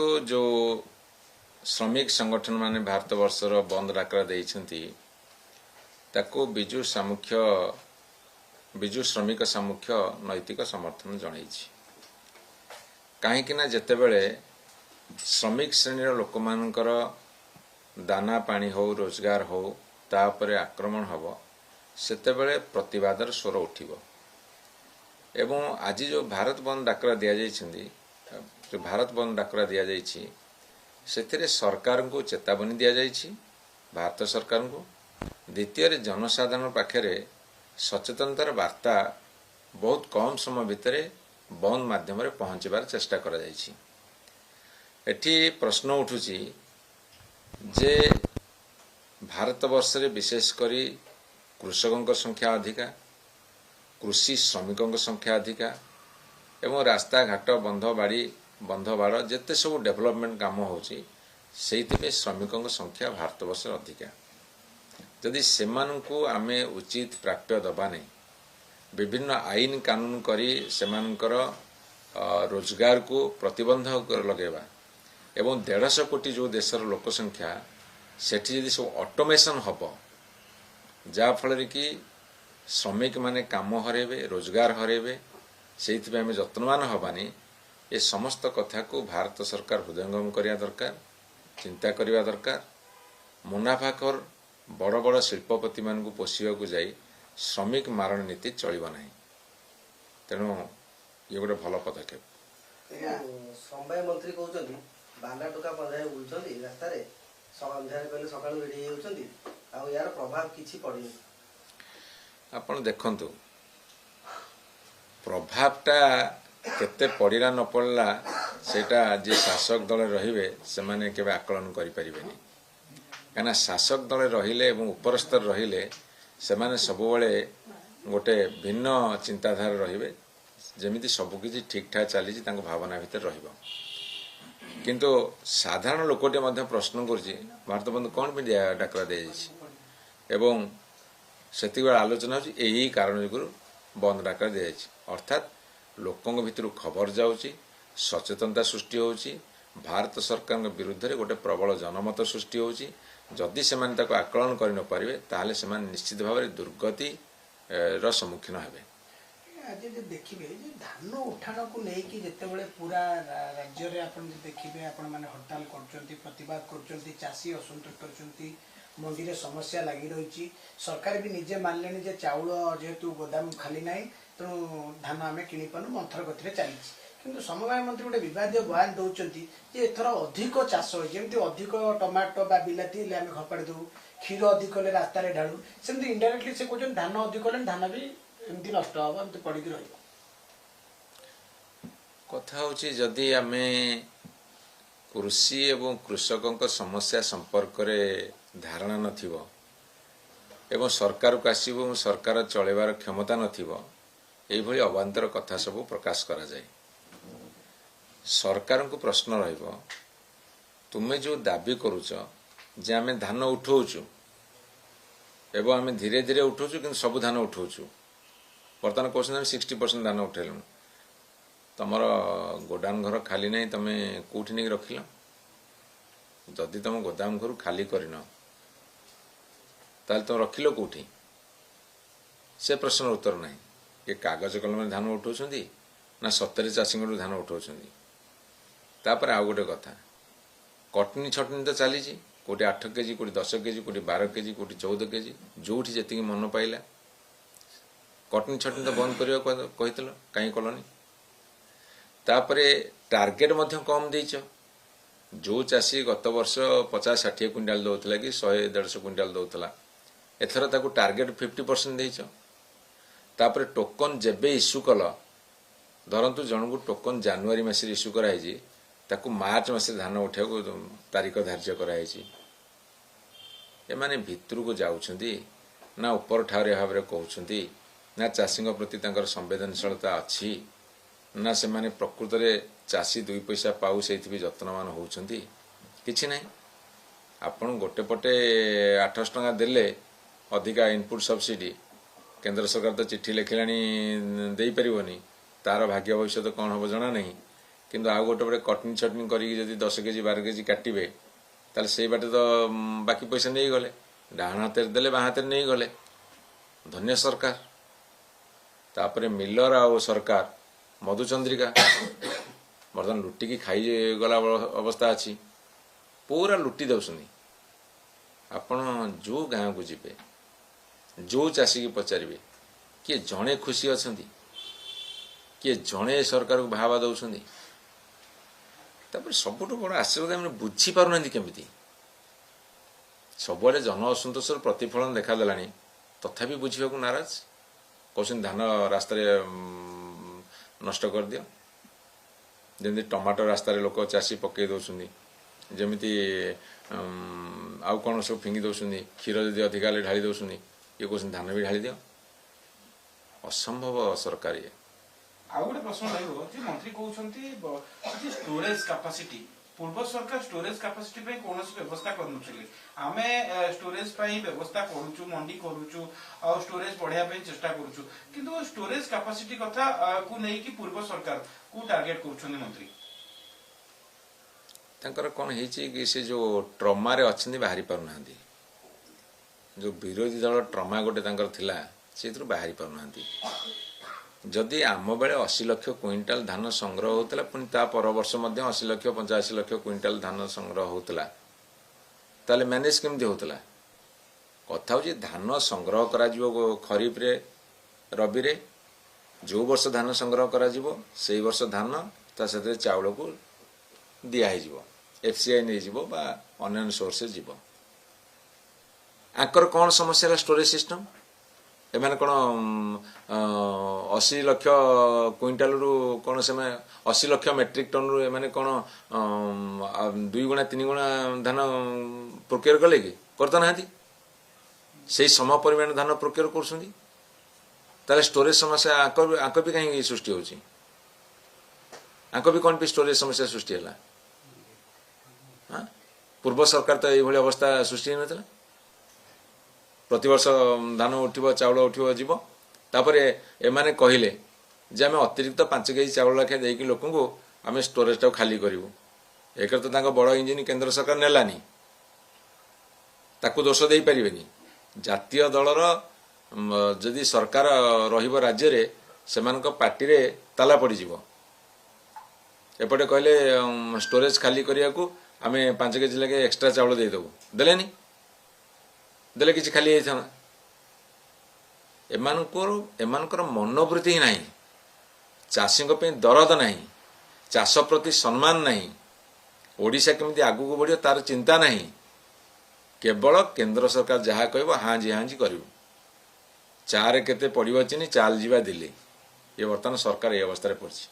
देखंतु जो श्रमिक संगठन माने भारत वर्षर बंद डाकरा देइछंती ताको विजु श्रमिक सामुख्य नैतिक समर्थन जणाइछि। काहेकि ना जेतेबेले श्रमिक श्रेणी लोक मानकर दाना पानी हो रोजगार हो तापरे आक्रमण हबो सेतेबेले प्रतिवादर स्वर उठिबो। एवं आज जो भारत बंद डाकरा दिया जाइछंती जो भारत बंद डाकरा दिया जाइछि सेथिरे सरकार को चेतावनी दिया जाइछि भारत सरकार को। द्वितीय जनसाधारण पाखरे सचेतनतार वार्ता बहुत कम समय भितर बंद माध्यम पहुँचबार चेष्टा करा जाइछि। एठी प्रश्न उठुछि जे भारत वर्ष रे विशेष करी कृषकों संख्या अधिका, कृषि श्रमिकों संख्या अधिका एवं रास्ता घाट बंध बाड़ जिते सब डेवलपमेंट काम होची श्रमिकों संख्या भारत वर्ष अधिका। जदि सेमानंकु आमे उचित प्राप्य दबा नहीं विभिन्न आईन कानून करी सेमानंकर रोजगार को प्रतिबंधक लगेबा एवं 150 कोटी जो देशर लोक संख्या सेठी जदि सब ऑटोमेशन हबो जा फल कि श्रमिक माने काम हरेबे रोजगार हरेबे से जत्नवान हबानी ए समस्त कथा को भारत सरकार हृदयंगम करिया दरकार, चिंता करिया दरकार। मुनाफाखोर बड़ बड़ शिल्पपति मान को पोषिया को जाई श्रमिक मारण नीति चलिबा नाही। तेणु ये गोटे भल पदक्षेप। संवाय मंत्री कहउछंती बांधा टोका पजाय बुलछंती रास्ता रे संध्यार कहले सकाळ रेडी होउछंती आ यार प्रभाव किछि पड़िनी। आपण देखंतु प्रभावटा केते पड़िला न पड़ला सेटा जे शासक दल रहिबे से माने केबे आकलन करि परिबेनी। काना शासक दल रहिले एवं ऊपर स्तर रहिले से माने सबुबेले गोटे भिन्न चिंताधारा रहिबे जेमिति सबकिछि ठीक ठाक चली तांको भावना भितर रहिबो। किंतु साधारण लोकटे मध्य प्रश्न करछि भारत बंद कोन पे डाकरा दे जाइछि एवं सेति बेला आलोचना होछि एही कारण जुगुरु बंद डाकरा दे जाइछि। अर्थात लोकों भितर खबर जाउछि, सचेतनता सृष्टि होउछि, भारत सरकार विरुद्ध रे गोटे प्रबल जनमत सृष्टि होउछि। जदि से माने ताको आकलन करि न परिबे ताले से माने निश्चित भाव में दुर्गति रो सम्मुखीन हेबे। आज जे देखिबे जे धान उठाण को नै कि जते बेले पूरा राज्य रे आपण देखिबे आपण माने हड़ताल करचंती, प्रतिवाद करचंती, चासी असंतुष्ट करचंती, मंडी रे समस्या लागि रहिछि। सरकार भी निजे मानलेनी जे चाउल जेतु गोदाम खाली नाही तेणु धान आम कि मंथर गति चली। किंतु समवाय मंत्री गोटे विवाद बयान दौरान जे एथर अधिक चाष जमी अधिक टमाटो बा बिलाती आम खपाड़ी दू क्षीर अधिक हेल्ले रास्त ढालू सेमती इनडायरेक्टली से कहते धान अधिक हेल्ले धान भी एमती नष्ट हम एमती पड़ी रही। कथा होची जदि आमे कृषि एवं कृषकों समस्या संपर्क रे धारणा नथिबो एवं सरकार को आसीबो सरकार चलेबार क्षमता नथिबो एभली अवान्तर कथा सब प्रकाश करा जाए। सरकार को प्रश्न रहिबो तुमे जो दाबी करूच जे आमे धान उठाउछु एवं आमे धीरे धीरे उठाउछु किंतु सब धान उठाउछु वर्तमान कहछन 60% धान उठेलु तमर गोदाम घर खाली नहीं तमे कोठी नहीं रखिल जदि तुम गोदाम घर खाली करिन ताल तुम रखिल कोठी से प्रश्न उत्तर नहीं। ये कागज कलम धान उठाउछंती ना सतरे चाषी धान उठाउछंती। तापर आउ गोटे कथा कटनी छटनी तो चली कोटी 8 केजी कोटी 10 केजी कोटी 12 केजी कोटी 14 केजी जोठी जेतिकी मन पाइला कटनी छटनी तो बंद करियो कहितल काई कलनी। तापरे टार्गेट मध्य कम देइछ जो चाषी गत वर्ष 50-60 क्विंटाल दउतला कि 100-150 क्विंटाल दउतला एथर ताकू टार्गेट 50% देइछ। तापरे टोकन जेबे इश्यू कल धरतु जन को टोकन जनवरी मास इश्यू कराई ताकू मार्च मास धान उठा तारीख धार्य कराई एमाने भितर को जाउछंती ना ऊपर ठारे भाव कहउछंती ना चाषी प्रति संवेदनशीलता अच्छी ना से माने प्रकृत रे चाषी 2 पैसा पाऊ से जत्नवान होउछंती किछि नहीं। आपण गोटे पटे 800 टका देले अधिका इनपुट सब्सिडी केंद्र सरकार तो चिट्ठी लिखिलानी दे परिबनी तार भाग्य भविष्य कौन हम जना नहीं କିନ୍ତୁ ଆଉ ଗୋଟେ ପଟେ କଟନି ଛଟନି କରିକି ଯଦି 10 କେଜି 12 କେଜି କାଟିବେ ତାହେଲେ ସେଇ ବାଟେ ତ ବାକି ପଇସା ନେଇଗଲେ, ଡାହାଣ ହାତରେ ଦେଲେ ବାଁ ହାତରେ ନେଇଗଲେ। ଧନ୍ୟ ସରକାର। ତାପରେ ମିଲର ଆଉ ସରକାର ମଧୁଚନ୍ଦ୍ରିକା ବର୍ତ୍ତମାନ ଲୁଟିକି ଖାଇଗଲା ଅବସ୍ଥା ଅଛି, ପୁରା ଲୁଟି ଦେଉଛନ୍ତି। ଆପଣ ଯେଉଁ ଗାଁକୁ ଯିବେ, ଯେଉଁ ଚାଷୀକି ପଚାରିବେ, କିଏ ଜଣେ ଖୁସି ଅଛନ୍ତି? କିଏ ଜଣେ ସରକାରକୁ ଭାବା ଦେଉଛନ୍ତି? ତାପରେ ସବୁଠୁ ବଡ଼ ଆଶ୍ଚର୍ଯ୍ୟ, ଆମେ ବୁଝିପାରୁନାହାନ୍ତି କେମିତି ସବୁଆଡ଼େ ଜନ ଅସନ୍ତୋଷର ପ୍ରତିଫଳନ ଦେଖାଦେଲାଣି, ତଥାପି ବୁଝିବାକୁ ନାରାଜ। କହୁଛନ୍ତି ଧାନ ରାସ୍ତାରେ ନଷ୍ଟ କରିଦିଅ, ଯେମିତି ଟମାଟୋ ରାସ୍ତାରେ ଲୋକ ଚାଷୀ ପକେଇ ଦେଉଛନ୍ତି, ଯେମିତି ଆଉ କ'ଣ ସବୁ ଫିଙ୍ଗି ଦେଉଛନ୍ତି, କ୍ଷୀର ଯଦି ଅଧିକା ହେଲେ ଢାଳି ଦେଉଛନ୍ତି, ଇଏ କହୁଛନ୍ତି ଧାନ ବି ଢାଳି ଦିଅ। ଅସମ୍ଭବ ସରକାର ଇଏ। ଆଉ ଗୋଟେ ପ୍ରଶ୍ନ ରହିବ ଯେ ମନ୍ତ୍ରୀ କହୁଛନ୍ତି ଷ୍ଟୋରେଜ କାପାସିଟି, ପୂର୍ବ ସରକାର ଷ୍ଟୋରେଜ କାପାସିଟି ପାଇଁ କୌଣସି ବ୍ୟବସ୍ଥା କରୁନଥିଲେ, ଆମେ ଷ୍ଟୋରେଜ ପାଇଁ ବ୍ୟବସ୍ଥା କରୁଛୁ, ମଣ୍ଡି କରୁଛୁ ଆଉ ଷ୍ଟୋରେଜ ବଢାଇବା ପାଇଁ ଚେଷ୍ଟା କରୁଛୁ, କିନ୍ତୁ ଷ୍ଟୋରେଜ କାପାସିଟି କଥା କୁ ନେଇକି ପୂର୍ବ ସରକାର କୁ ଟାର୍ଗେଟ କରୁଛନ୍ତି ମନ୍ତ୍ରୀ। ତାଙ୍କର କ'ଣ ହେଇଛି କି ସେ ଯେଉଁ ଟ୍ରମାରେ ଅଛନ୍ତି ବାହାରି ପାରୁନାହାନ୍ତି। ଯେଉଁ ବିରୋଧୀ ଦଳ ଟ୍ରମା ଗୋଟେ ତାଙ୍କର ଥିଲା, ସେଥିରୁ ବାହାରି ପାରୁନାହାନ୍ତି। ଯଦି ଆମ ବେଳେ 80 ଲକ୍ଷ କୁଇଣ୍ଟାଲ ଧାନ ସଂଗ୍ରହ ହେଉଥିଲା, ପୁଣି ତା ପର ବର୍ଷ ମଧ୍ୟ 80 ଲକ୍ଷ 85 ଲକ୍ଷ କୁଇଣ୍ଟାଲ ଧାନ ସଂଗ୍ରହ ହେଉଥିଲା, ତାହେଲେ ମ୍ୟାନେଜ କେମିତି ହେଉଥିଲା? କଥା ହେଉଛି ଧାନ ସଂଗ୍ରହ କରାଯିବ ଖରିଫରେ ରବିରେ, ଯେଉଁ ବର୍ଷ ଧାନ ସଂଗ୍ରହ କରାଯିବ ସେଇ ବର୍ଷ ଧାନ ତା ସାଥିରେ ଚାଉଳକୁ ଦିଆହେଇଯିବ, FCI ନେଇଯିବ ବା ଅନ୍ୟାନ୍ୟ ସୋର୍ସରେ ଯିବ। ଆଙ୍କର କ'ଣ ସମସ୍ୟା ହେଲା? Storage system. ଏମାନେ କ'ଣ 80 ଲକ୍ଷ କୁଇଣ୍ଟାଲରୁ କ'ଣ ସେମାନେ 80 ଲକ୍ଷ ମେଟ୍ରିକ ଟନ୍ରୁ ଏମାନେ କ'ଣ 2 ଗୁଣା 3 ଗୁଣା ଧାନ ପ୍ରୋକ୍ୟୁର କଲେ କି? କରିତ ନାହାନ୍ତି। ସେଇ ସମ ପରିମାଣ ଧାନ ପ୍ରୋକ୍ୟୁର କରୁଛନ୍ତି। ତାହେଲେ ଷ୍ଟୋରେଜ ସମସ୍ୟା ଆଙ୍କ ବି କାହିଁକି ସୃଷ୍ଟି ହେଉଛି? ଆଙ୍କ ବି କ'ଣ ବି ଷ୍ଟୋରେଜ ସମସ୍ୟା ସୃଷ୍ଟି ହେଲା? ପୂର୍ବ ସରକାର ତ ଏଇଭଳି ଅବସ୍ଥା ସୃଷ୍ଟି ହେଇନଥିଲା। ପ୍ରତିବର୍ଷ ଧାନ ଉଠିବ, ଚାଉଳ ଉଠିବ, ଯିବ। ତାପରେ ଏମାନେ କହିଲେ ଯେ ଆମେ ଅତିରିକ୍ତ 5 କେଜି ଚାଉଳ ଲେଖାଏଁ ଦେଇକି ଲୋକଙ୍କୁ ଆମେ ଷ୍ଟୋରେଜଟାକୁ ଖାଲି କରିବୁ। ଏକରେ ତ ତାଙ୍କ ବଡ଼ ଇଞ୍ଜିନ କେନ୍ଦ୍ର ସରକାର ନେଲାନି, ତାକୁ ଦୋଷ ଦେଇପାରିବେନି। ଜାତୀୟ ଦଳର ଯଦି ସରକାର ରହିବ ରାଜ୍ୟରେ, ସେମାନଙ୍କ ପାର୍ଟିରେ ତାଲା ପଡ଼ିଯିବ। ଏପଟେ କହିଲେ ଷ୍ଟୋରେଜ ଖାଲି କରିବାକୁ ଆମେ 5 କେଜି ଲେଖାଏଁ ଏକ୍ସଟ୍ରା ଚାଉଳ ଦେଇଦେବୁ, ଦେଲେନି। ଦେଲେ କିଛି ଖାଲି ହେଇଥାନ୍ତା। ଏମାନଙ୍କର ମନୋବୃତ୍ତି ହିଁ ନାହିଁ, ଚାଷୀଙ୍କ ପାଇଁ ଦରଦ ନାହିଁ, ଚାଷ ପ୍ରତି ସମ୍ମାନ ନାହିଁ, ଓଡ଼ିଶା କେମିତି ଆଗକୁ ବଢ଼ିବ ତାର ଚିନ୍ତା ନାହିଁ। କେବଳ କେନ୍ଦ୍ର ସରକାର ଯାହା କହିବ ହାଁଜି ହାଁଜି କରିବୁ। ଚାରେ କେତେ ପଡ଼ିବ ଚିନି, ଚାଲ ଯିବା ଦିଲ୍ଲୀ। ଏ ବର୍ତ୍ତମାନ ସରକାର ଏ ଅବସ୍ଥାରେ ପଡ଼ିଛି।